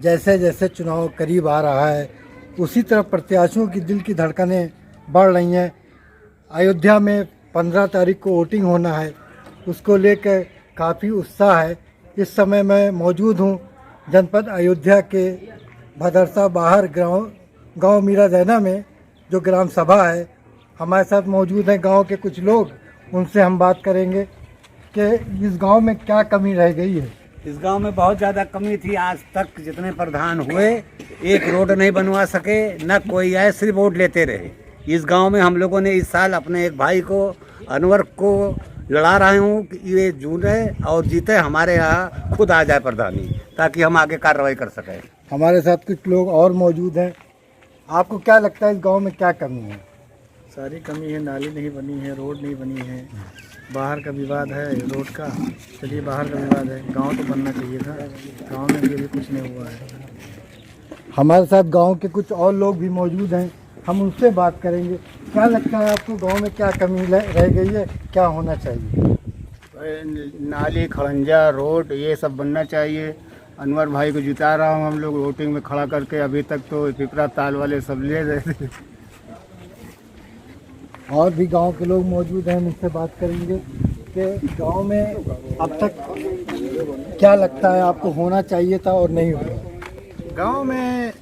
जैसे जैसे चुनाव करीब आ रहा है उसी तरह प्रत्याशियों की दिल की धड़कनें बढ़ रही हैं। अयोध्या में 15 तारीख को वोटिंग होना है, उसको लेकर काफ़ी उत्साह है। इस समय मैं मौजूद हूँ जनपद अयोध्या के भदरसा बाहर गांव मीरा जैना में, जो ग्राम सभा है। हमारे साथ मौजूद हैं गांव के कुछ लोग, उनसे हम बात करेंगे कि इस गांव में क्या कमी रह गई है। इस गांव में बहुत ज़्यादा कमी थी। आज तक जितने प्रधान हुए एक रोड नहीं बनवा सके, न कोई आए, सिर्फ वोट लेते रहे। इस गांव में हम लोगों ने इस साल अपने एक भाई को, अनवर को, लड़ा रहे हूँ कि ये चुने और जीते, हमारे यहाँ खुद आ जाए प्रधानी, ताकि हम आगे कार्रवाई कर सकें। हमारे साथ कुछ लोग और मौजूद हैं। आपको क्या लगता है इस गांव में क्या कमी है? सारी कमी है, नाली नहीं बनी है, रोड नहीं बनी है, बाहर का विवाद है रोड का। चलिए बाहर का विवाद है, गांव तो बनना चाहिए था, गांव में भी अभी कुछ नहीं हुआ है। हमारे साथ गांव के कुछ और लोग भी मौजूद हैं, हम उनसे बात करेंगे। क्या लगता है आपको गांव में क्या कमी रह गई है, क्या होना चाहिए? नाली, खड़ंजा, रोड ये सब बनना चाहिए। अनवर भाई को जिता रहा हूँ हम लोग वोटिंग में खड़ा करके। अभी तक तो पिपरा ताल वाले सब ले रहे थे। और भी गांव के लोग मौजूद हैं, उनसे बात करेंगे कि गांव में अब तक क्या लगता है आपको होना चाहिए था और नहीं हुआ। गांव में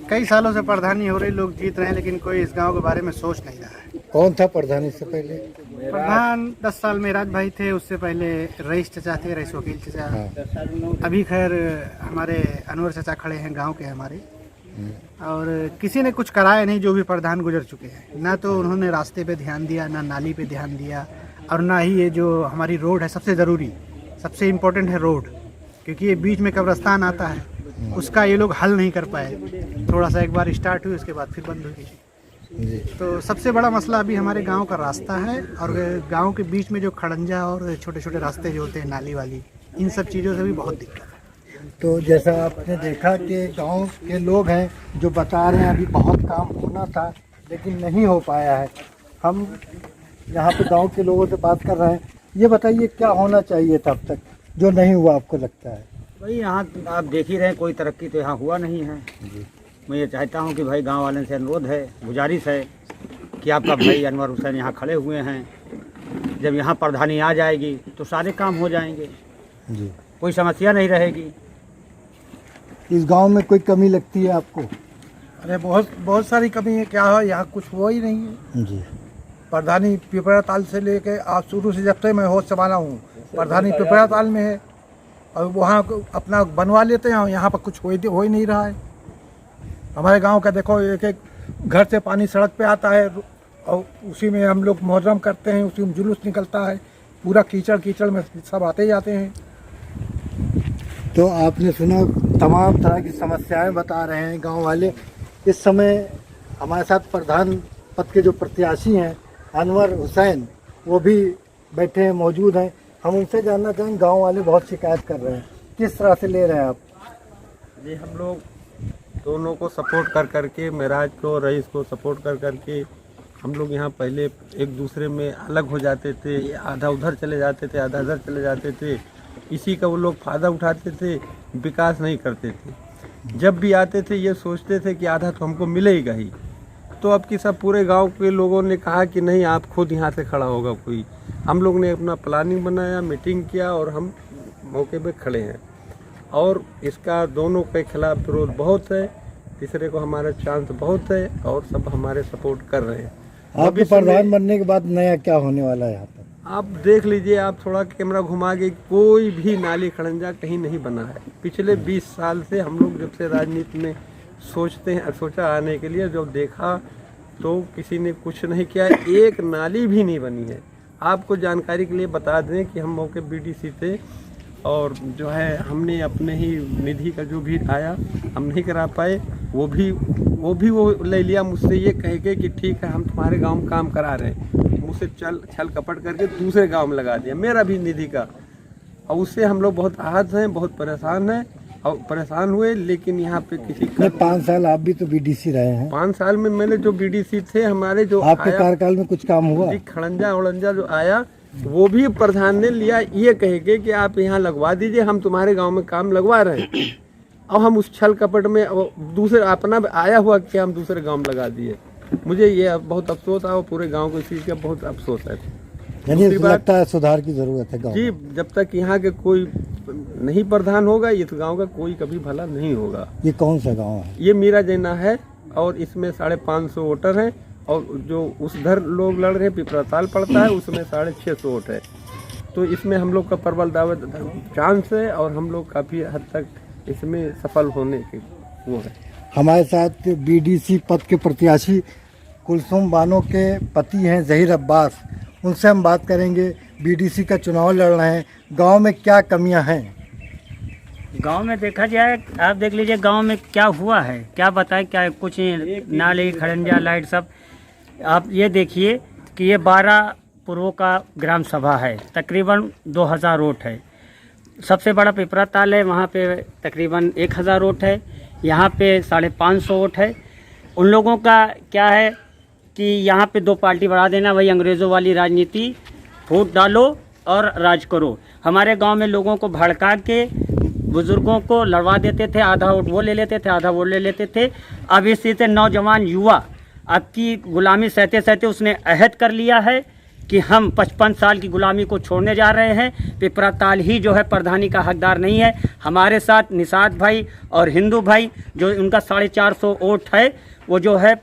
कई सालों से प्रधानी हो रही, लोग जीत रहे हैं, लेकिन कोई इस गांव के बारे में सोच नहीं रहा है। कौन था प्रधान इससे पहले? प्रधान 10 साल में राज भाई थे, उससे पहले रईस चचा थे, रईस वकील चचा। हाँ। अभी खैर हमारे अनवर चचा खड़े हैं गांव के हमारे, और किसी ने कुछ कराया नहीं। जो भी प्रधान गुजर चुके हैं, ना तो उन्होंने रास्ते पे ध्यान दिया, ना नाली पे ध्यान दिया, और ना ही ये जो हमारी रोड है, सबसे ज़रूरी, सबसे इम्पोर्टेंट है रोड, क्योंकि ये बीच में कब्रिस्तान आता है, उसका ये लोग हल नहीं कर पाए। थोड़ा सा एक बार स्टार्ट हुई, उसके बाद फिर बंद हो गई। तो सबसे बड़ा मसला अभी हमारे गांव का रास्ता है, और गांव के बीच में जो खड़ंजा और छोटे छोटे रास्ते जो होते हैं नाली वाली, इन सब चीज़ों से भी बहुत दिक्कत है। तो जैसा आपने देखा कि गांव के लोग हैं जो बता रहे हैं अभी बहुत काम होना था लेकिन नहीं हो पाया है। हम यहाँ पे गांव के लोगों से बात कर रहे हैं। ये बताइए क्या होना चाहिए था अब तक जो नहीं हुआ आपको लगता है? भाई यहाँ आप देख ही रहे हैं, कोई तरक्की तो यहाँ हुआ नहीं है। मैं ये चाहता हूँ कि भाई गांव वालों से अनुरोध है, गुजारिश है कि आपका भाई अनवर हुसैन यहाँ खड़े हुए हैं। जब यहाँ प्रधानी आ जाएगी तो सारे काम हो जाएंगे जी, कोई समस्या नहीं रहेगी। इस गांव में कोई कमी लगती है आपको? अरे बहुत सारी कमी है। क्या है, यहाँ कुछ हुआ ही नहीं है। जी, प्रधानी पिपरा ताल से लेके आज शुरू से जब से मैं होश संभाला हूँ, प्रधानी पिपरा ताल में है, और वहाँ अपना बनवा लेते हैं। यहाँ पर कुछ हो ही नहीं रहा है। हमारे गांव का देखो, एक एक घर से पानी सड़क पे आता है, और उसी में हम लोग मुहर्रम करते हैं, उसी में जुलूस निकलता है, पूरा कीचड़ कीचड़ में सब आते जाते हैं। तो आपने सुना तमाम तरह की समस्याएं बता रहे हैं गांव वाले। इस समय हमारे साथ प्रधान पद के जो प्रत्याशी हैं अनवर हुसैन, वो भी बैठे हैं, मौजूद हैं। हम उनसे जानना चाहेंगे, गांव वाले बहुत शिकायत कर रहे हैं, किस तरह से ले रहे हैं आप? जी, हम लोग दोनों को सपोर्ट कर करके, मेराज को, रईस को सपोर्ट कर करके, हम लोग यहाँ पहले एक दूसरे में अलग हो जाते थे, आधा उधर चले जाते थे, आधा इधर चले जाते थे। इसी का वो लोग फ़ायदा उठाते थे, विकास नहीं करते थे। जब भी आते थे ये सोचते थे कि आधा तो हमको मिलेगा ही। तो अब की सब पूरे गांव के लोगों ने कहा कि नहीं, आप खुद यहाँ से खड़ा होगा कोई। हम लोग ने अपना प्लानिंग बनाया, मीटिंग किया, और हम मौके पे खड़े हैं। और इसका दोनों के खिलाफ विरोध बहुत है, तीसरे को हमारा चांस बहुत है, और सब हमारे सपोर्ट कर रहे हैं। आपके प्रधान बनने के बाद नया क्या होने वाला है यहाँ पर? आप देख लीजिए, आप थोड़ा कैमरा घुमा के, कोई भी नाली खड़ंजा कहीं नहीं बना है। पिछले 20 साल से हम लोग जब से राजनीति में सोचा आने के लिए, जब देखा तो किसी ने कुछ नहीं किया, एक नाली भी नहीं बनी है। आपको जानकारी के लिए बता दें कि हम मौके बीडीसी थे, और जो है हमने अपने ही निधि का जो भी आया हम नहीं करा पाए, वो भी ले लिया मुझसे, ये कह के कि ठीक है हम तुम्हारे गांव में काम करा रहे हैं। मुझसे छल कपट करके दूसरे गांव में लगा दिया, मेरा भी निधि का। और उससे हम लोग बहुत आहत हैं, बहुत परेशान हैं, और परेशान हुए। लेकिन यहाँ पे किसी का 5 साल आप भी तो बीडीसी रहे हैं। 5 साल में मैंने जो बीडीसी थे हमारे, जो आपके कार्यकाल में कुछ काम हुआ? खड़ंजा उड़ंजा जो आया वो भी प्रधान ने लिया, ये कहे के कि आप यहाँ लगवा दीजिए, हम तुम्हारे गांव में काम लगवा रहे हैं। और हम उस छल कपट में वो दूसरे अपना आया हुआ क्या हम दूसरे गांव में लगा दिए। मुझे ये बहुत अफसोस है और पूरे गांव को इस चीज़ का बहुत अफसोस है। यानी दूसरी बात- लगता है सुधार की जरूरत है गाँव जी, जब तक यहाँ के कोई नहीं प्रधान होगा इस गांव का कोई कभी भला नहीं होगा। ये कौन सा गांव है? ये मीरा जैना है और इसमें 550 वोटर हैं और जो उसधर लोग लड़ रहे हैं पिपराताल पड़ता है उसमें 650 वोट है। तो इसमें हम लोग का प्रबल दावत चांस है और हम लोग काफ़ी हद तक इसमें सफल होने के वो है। हमारे साथ बीडीसी पद के प्रत्याशी कुलसुम बानो के पति हैं ज़हीर अब्बास, उनसे हम बात करेंगे। बीडीसी का चुनाव लड़ रहे हैं, गांव में क्या कमियां हैं? गांव में देखा जाए, आप देख लीजिए गांव में क्या हुआ है, क्या बताएं, क्या कुछ नाले खड़ंजा लाइट सब। आप ये देखिए कि ये 12 पूर्वों का ग्राम सभा है, तकरीबन 2000 वोट है। सबसे बड़ा पिपरा ताल है, वहाँ पे तकरीबन 1000 वोट है, यहाँ पे 550 वोट है। उन लोगों का क्या है कि यहाँ पे 2 पार्टी बढ़ा देना, वही अंग्रेज़ों वाली राजनीति, वोट डालो और राज करो। हमारे गांव में लोगों को भड़का के बुजुर्गों को लड़वा देते थे, आधा वोट वो ले लेते थे, आधा वोट ले लेते थे। अब इस चीज़ से नौजवान युवा अब की गुलामी सहते सहते उसने अहद कर लिया है कि हम 55 साल की गुलामी को छोड़ने जा रहे हैं। पिपरा ताल ही जो है प्रधानी का हकदार नहीं है। हमारे साथ निषाद भाई और हिंदू भाई जो उनका 450 वोट है, वो जो है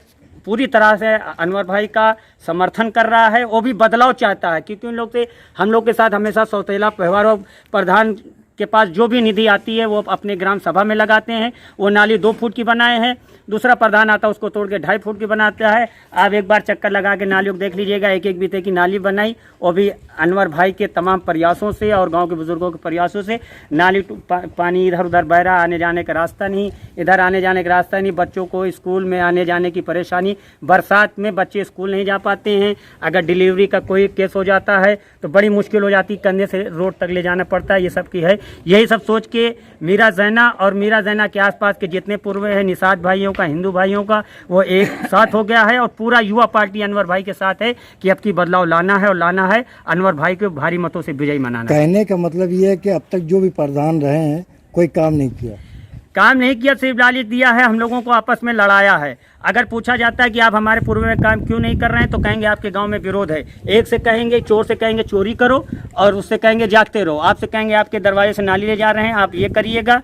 पूरी तरह से अनवर भाई का समर्थन कर रहा है। वो भी बदलाव चाहता है क्योंकि उन लोग से हम लोग के साथ हमेशा सौतेला व्यवहार और प्रधान के पास जो भी निधि आती है वो अपने ग्राम सभा में लगाते हैं। वो नाली 2 फुट की बनाए हैं, दूसरा प्रधान आता है उसको तोड़ के 2.5 फुट की बनाता है। आप एक बार चक्कर लगा के नालियों को देख लीजिएगा, एक एक बीते की नाली बनाई, वो भी अनवर भाई के तमाम प्रयासों से और गांव के बुजुर्गों के प्रयासों से। नाली पानी इधर उधर बह रहा, आने जाने का रास्ता नहीं, इधर आने जाने का रास्ता नहीं, बच्चों को स्कूल में आने जाने की परेशानी, बरसात में बच्चे स्कूल नहीं जा पाते हैं। अगर डिलीवरी का कोई केस हो जाता है तो बड़ी मुश्किल हो जाती, कंधे से रोड तक ले जाना पड़ता है। ये सब की है, यही सब सोच के मीरा जैना और मीरा जैना के आसपास के जितने पूर्व हैं निषाद भाइयों का, हिंदू भाइयों का, वो एक साथ हो गया है और पूरा युवा पार्टी अनवर भाई के साथ है कि अब की बदलाव लाना है और लाना है, अनवर भाई को भारी मतों से विजयी मनाना है। कहने का मतलब ये है कि अब तक जो भी प्रधान रहे हैं कोई काम नहीं किया। काम नहीं किया, सिर्फ लालच दिया है, हम लोगों को आपस में लड़ाया है। अगर पूछा जाता है कि आप हमारे पूर्व में काम क्यों नहीं कर रहे हैं तो कहेंगे आपके गांव में विरोध है। एक से कहेंगे चोर से कहेंगे चोरी करो और उससे कहेंगे जागते रहो। आपसे कहेंगे आपके दरवाजे से नाली ले जा रहे हैं, आप ये करिएगा।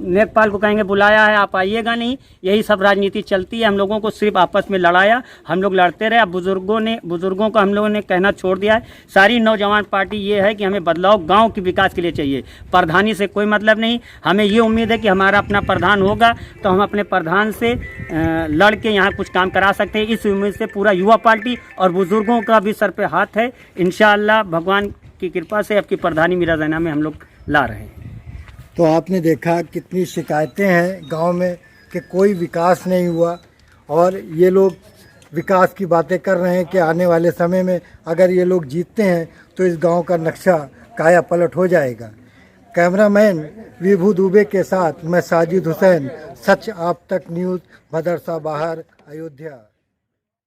नेकपाल को कहेंगे बुलाया है, आप आइएगा नहीं। यही सब राजनीति चलती है। हम लोगों को सिर्फ आपस में लड़ाया, हम लोग लड़ते रहे। अब बुजुर्गों को हम लोगों ने कहना छोड़ दिया है। सारी नौजवान पार्टी ये है कि हमें बदलाव गाँव के विकास के लिए चाहिए, प्रधानी से कोई मतलब नहीं। हमें ये उम्मीद है कि हमारा अपना प्रधान होगा तो हम अपने प्रधान से लड़ के यहाँ कुछ काम करा सकते हैं। इस उम्मीद से पूरा युवा पार्टी और बुजुर्गों का भी सर पे हाथ है। इंशाअल्लाह भगवान की कृपा से अब की प्रधानी मीरा जैना में हम लोग ला रहे हैं। तो आपने देखा कितनी शिकायतें हैं गांव में कि कोई विकास नहीं हुआ और ये लोग विकास की बातें कर रहे हैं कि आने वाले समय में अगर ये लोग जीतते हैं तो इस गांव का नक्शा काया पलट हो जाएगा। कैमरामैन विभू दुबे के साथ मैं साजिद हुसैन, सच आप तक न्यूज़, मदरसा बाहर, अयोध्या।